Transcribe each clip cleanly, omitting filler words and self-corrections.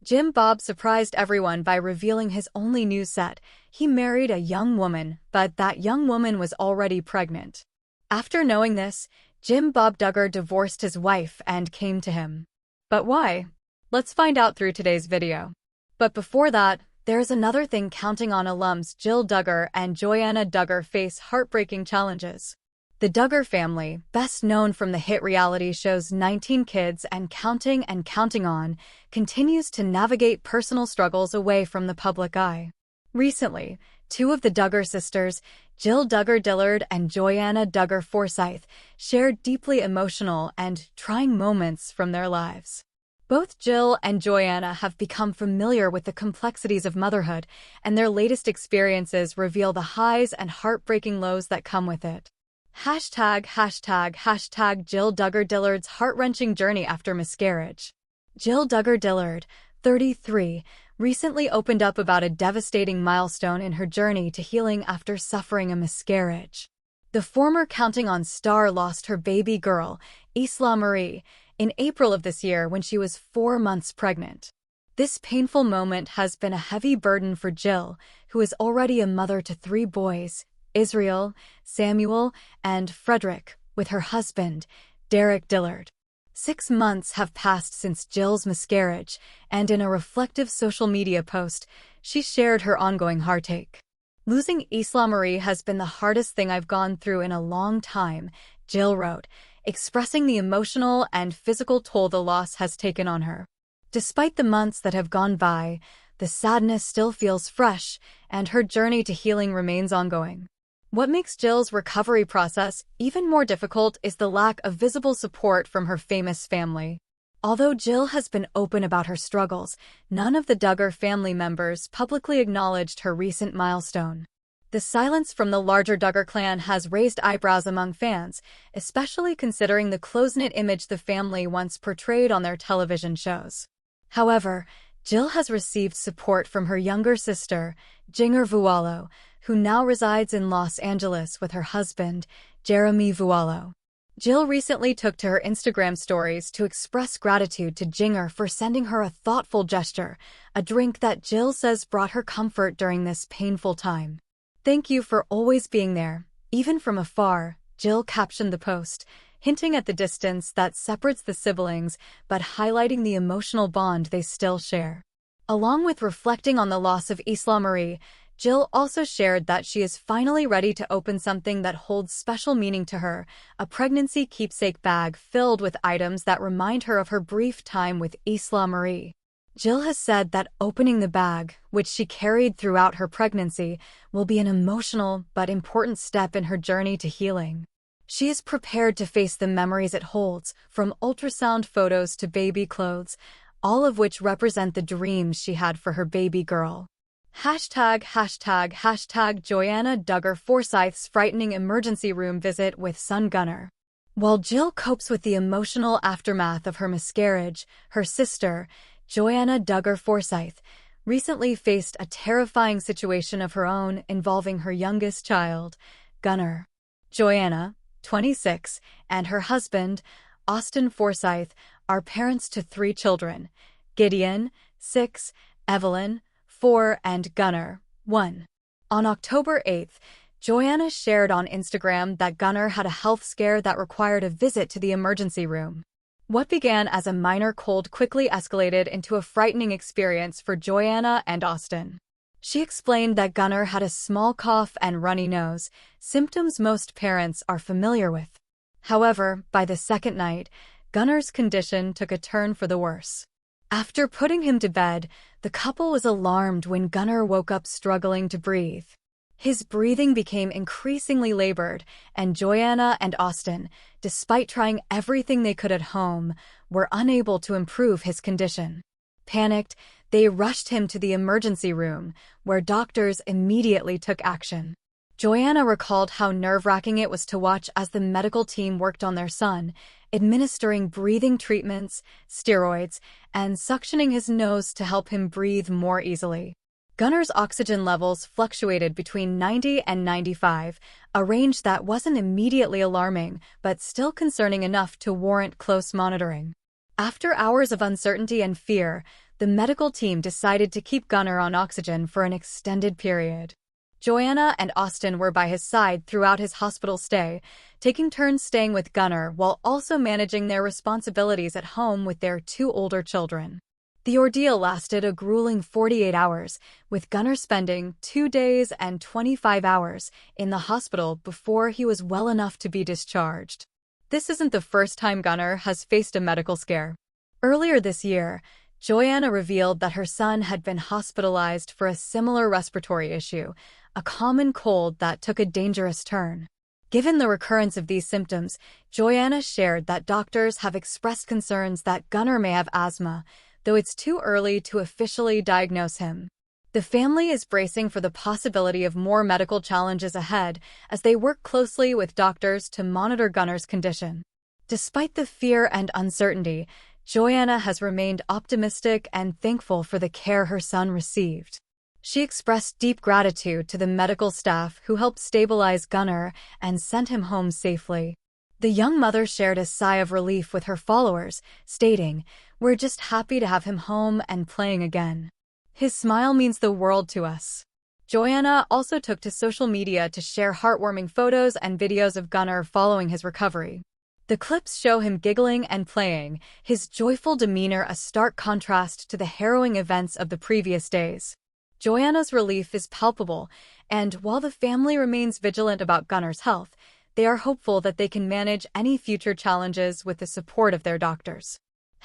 Jim Bob surprised everyone by revealing his only news set. He married a young woman, but that young woman was already pregnant. After knowing this, Jim Bob Duggar divorced his wife and came to him. But why? Let's find out through today's video. But before that, there's another thing. Counting on alums Jill Duggar and Joanna Duggar face heartbreaking challenges. The Duggar family, best known from the hit reality shows 19 Kids and Counting On, continues to navigate personal struggles away from the public eye. Recently, two of the Duggar sisters, Jill Duggar Dillard and Joanna Duggar Forsyth, shared deeply emotional and trying moments from their lives. Both Jill and Joanna have become familiar with the complexities of motherhood, and their latest experiences reveal the highs and heartbreaking lows that come with it. Hashtag Jill Duggar Dillard's heart-wrenching journey after miscarriage. Jill Duggar Dillard, 33, recently opened up about a devastating milestone in her journey to healing after suffering a miscarriage. The former Counting On star lost her baby girl, Isla Marie, in April of this year when she was 4 months pregnant. This painful moment has been a heavy burden for Jill, who is already a mother to 3 boys, Israel, Samuel, and Frederick, with her husband, Derek Dillard. 6 months have passed since Jill's miscarriage, and in a reflective social media post, she shared her ongoing heartache. Losing Isla Marie has been the hardest thing I've gone through in a long time, Jill wrote, expressing the emotional and physical toll the loss has taken on her. Despite the months that have gone by, the sadness still feels fresh, and her journey to healing remains ongoing. What makes Jill's recovery process even more difficult is the lack of visible support from her famous family. Although Jill has been open about her struggles, none of the Duggar family members publicly acknowledged her recent milestone. The silence from the larger Duggar clan has raised eyebrows among fans, especially considering the close-knit image the family once portrayed on their television shows. However, Jill has received support from her younger sister, Jinger Vualo, who now resides in Los Angeles with her husband, Jeremy Vualo. Jill recently took to her Instagram stories to express gratitude to Jinger for sending her a thoughtful gesture, a drink that Jill says brought her comfort during this painful time. "Thank you for always being there, even from afar," Jill captioned the post, hinting at the distance that separates the siblings but highlighting the emotional bond they still share. Along with reflecting on the loss of Isla Marie, Jill also shared that she is finally ready to open something that holds special meaning to her, a pregnancy keepsake bag filled with items that remind her of her brief time with Isla Marie. Jill has said that opening the bag, which she carried throughout her pregnancy, will be an emotional but important step in her journey to healing. She is prepared to face the memories it holds, from ultrasound photos to baby clothes, all of which represent the dreams she had for her baby girl. Hashtag Joanna Duggar Forsyth's frightening emergency room visit with son Gunnar. While Jill copes with the emotional aftermath of her miscarriage, her sister, Joanna Duggar Forsyth, recently faced a terrifying situation of her own involving her youngest child, Gunnar. Joanna, 26, and her husband, Austin Forsyth, are parents to 3 children, Gideon, 6, Evelyn, 4, and Gunnar, 1. On October 8th, Joanna shared on Instagram that Gunnar had a health scare that required a visit to the emergency room. What began as a minor cold quickly escalated into a frightening experience for Joanna and Austin. She explained that Gunnar had a small cough and runny nose, symptoms most parents are familiar with. However, by the second night, Gunnar's condition took a turn for the worse. After putting him to bed, the couple was alarmed when Gunnar woke up struggling to breathe. His breathing became increasingly labored, and Joanna and Austin, despite trying everything they could at home, were unable to improve his condition. Panicked, they rushed him to the emergency room, where doctors immediately took action. Joanna recalled how nerve-wracking it was to watch as the medical team worked on their son, administering breathing treatments, steroids, and suctioning his nose to help him breathe more easily. Gunnar's oxygen levels fluctuated between 90 and 95, a range that wasn't immediately alarming, but still concerning enough to warrant close monitoring. After hours of uncertainty and fear, the medical team decided to keep Gunnar on oxygen for an extended period. Joanna and Austin were by his side throughout his hospital stay, taking turns staying with Gunnar while also managing their responsibilities at home with their 2 older children. The ordeal lasted a grueling 48 hours, with Gunnar spending 2 days and 25 hours in the hospital before he was well enough to be discharged. This isn't the first time Gunnar has faced a medical scare. Earlier this year, Joanna revealed that her son had been hospitalized for a similar respiratory issue, a common cold that took a dangerous turn. Given the recurrence of these symptoms, Joanna shared that doctors have expressed concerns that Gunnar may have asthma, though it's too early to officially diagnose him. The family is bracing for the possibility of more medical challenges ahead as they work closely with doctors to monitor Gunnar's condition. Despite the fear and uncertainty, Joanna has remained optimistic and thankful for the care her son received. She expressed deep gratitude to the medical staff who helped stabilize Gunnar and sent him home safely. The young mother shared a sigh of relief with her followers, stating, "We're just happy to have him home and playing again. His smile means the world to us." Joanna also took to social media to share heartwarming photos and videos of Gunnar following his recovery. The clips show him giggling and playing, his joyful demeanor a stark contrast to the harrowing events of the previous days. Joanna's relief is palpable, and while the family remains vigilant about Gunnar's health, they are hopeful that they can manage any future challenges with the support of their doctors.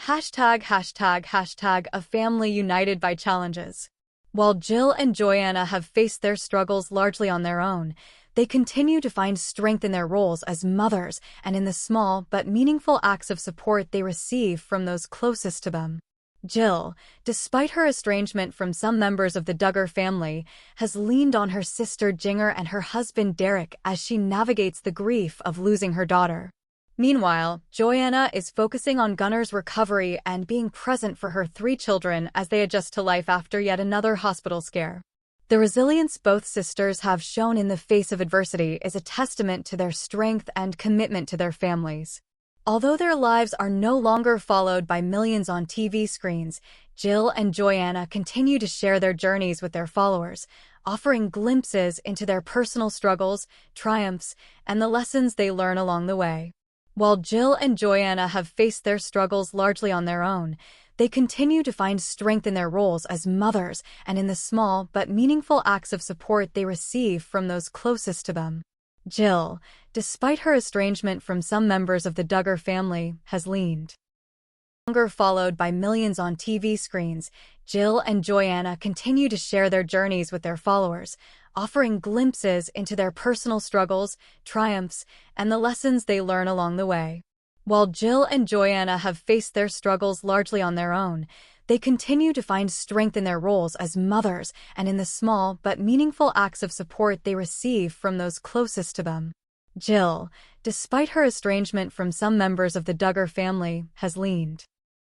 #A family united by challenges. While Jill and Joanna have faced their struggles largely on their own, they continue to find strength in their roles as mothers and in the small but meaningful acts of support they receive from those closest to them. Jill, despite her estrangement from some members of the Duggar family, has leaned on her sister Ginger and her husband Derek as she navigates the grief of losing her daughter. Meanwhile, Joanna is focusing on Gunnar's recovery and being present for her 3 children as they adjust to life after yet another hospital scare. The resilience both sisters have shown in the face of adversity is a testament to their strength and commitment to their families. Although their lives are no longer followed by millions on TV screens, Jill and Joanna continue to share their journeys with their followers, offering glimpses into their personal struggles, triumphs, and the lessons they learn along the way. While Jill and Joanna have faced their struggles largely on their own, they continue to find strength in their roles as mothers and in the small but meaningful acts of support they receive from those closest to them. Jill, despite her estrangement from some members of the Duggar family, has leaned. Longer followed by millions on TV screens, Jill and Joanna continue to share their journeys with their followers, offering glimpses into their personal struggles, triumphs, and the lessons they learn along the way. While Jill and Joanna have faced their struggles largely on their own, they continue to find strength in their roles as mothers and in the small but meaningful acts of support they receive from those closest to them. Jill, despite her estrangement from some members of the Duggar family, has leaned.